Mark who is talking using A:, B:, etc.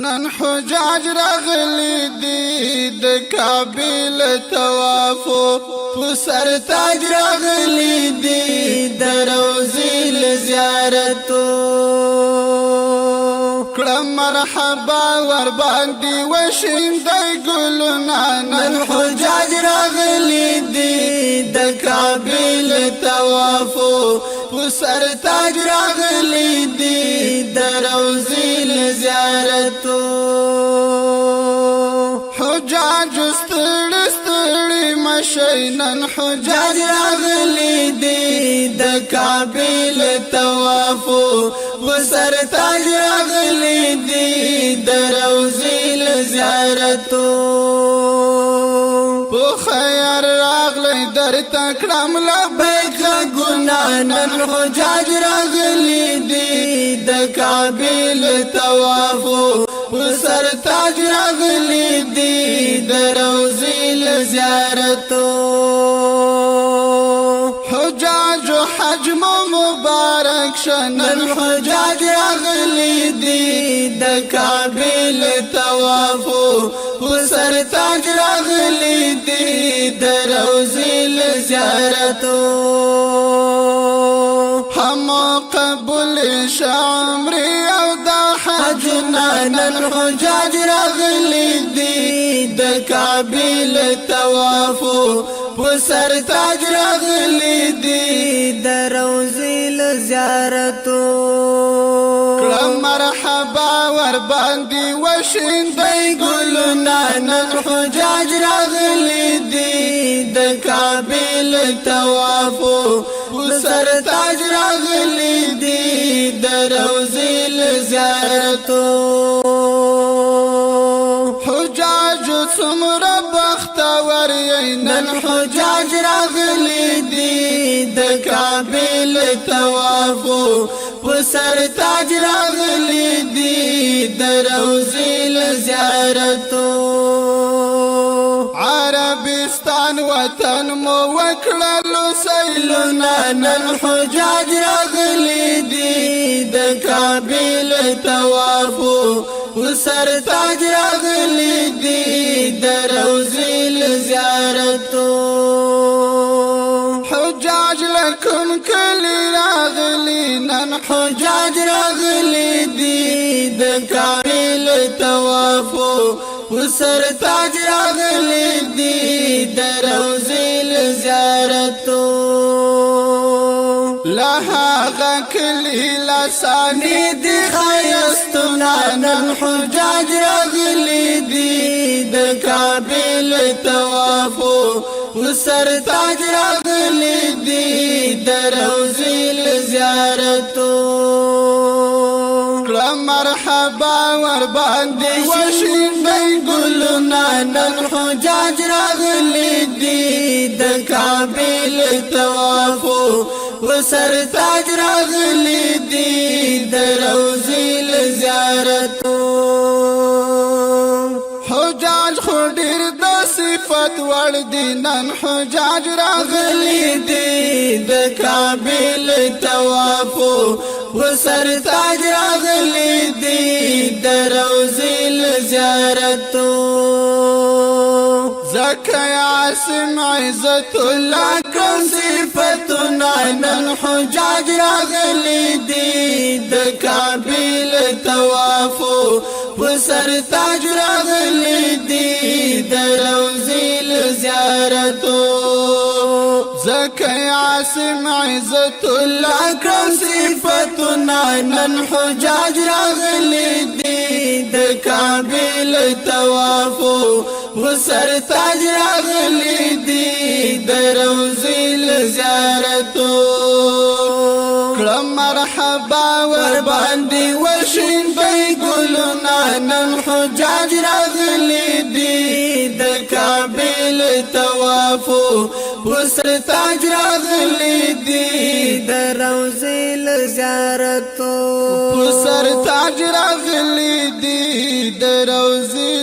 A: نن حجاج راغلی دی د کابل توافو پسر تاج راغلی دی د روزی زیارتو کړه مرحبا ور باندې وشین د ګلونا نن حجاج راغلی دی د کابل توافو پسر تاج راغلی دی د روزی زیارتو حجاج ستړي ستړي مشینن حجاج راغلی دی د کابل توافو وسر تاج راغلی دی د روزی زیارتو په خیر راغلی در تکړم لبیک ګنانن حجاج راغلی دی د کابل توافو وسر تاج راغلی دی د روزی زیارتو حجاج حجم مبارک شنن حجاج راغلی دی د کابل توافو وسر تاج راغلی دی د روزی زیارتو هم قبول شامری او دا حج نن حجاج راغلی دی د کابل توافو وسر تاج راغلی دی د روزی زیارتو مرحبا ور باندې وشین دی ګلونا نن حجاج راغلی دی د کابل توافو وسر تاج راغلی دی د روزی زیارتو حجاج څومره بختور نن حجاج راغلی دی د کابل توافو وسر تاج راغلی دی د روزی زیارتو عربستان وطن مو وکړلو سیلونه نن حجاج راغلی دی د کابل توافو وسر تاج راغلی دی د روزی زیارتو حجاج لکم کلی راغلی نن حجاج راغلی دی د کابل توافو وسر تاج راغلی دی د روزی زیارتو لها غکلی لسانی دی خیستنا نن حجاج راغلی دی د کابل توافو وسر تاج راغلی دی د روزی زیارتو مرحبا ور باندې وشین دی ګلونا نن حجاج راغلی دی د کابل توافو وسر تاج راغلی دی د روزی زیارتو حجاج خو ډیر د صفت ور دی نن حجاج راغلی دی د کابل توافو وسر تاج راغلی دی د روزی زیارتو زکی عاصم عزت الله کم صفتنا نن حجاج راغلی دی د کابل توافو وسر تاج راغلی دی د روزی زیارتو زکی عاصم عزت الله کم صفتنا نن حجاج راغلی دی د کابل توافو وسر تاج راغلی دی د روزی زیارتو مرحبا ور باندې وشین دی ګلونا نن حجاج راغلی دی د کابل توافو وسر تاج راغلی دی د روزی زیارتو وسر تاج راغلی دی د روزی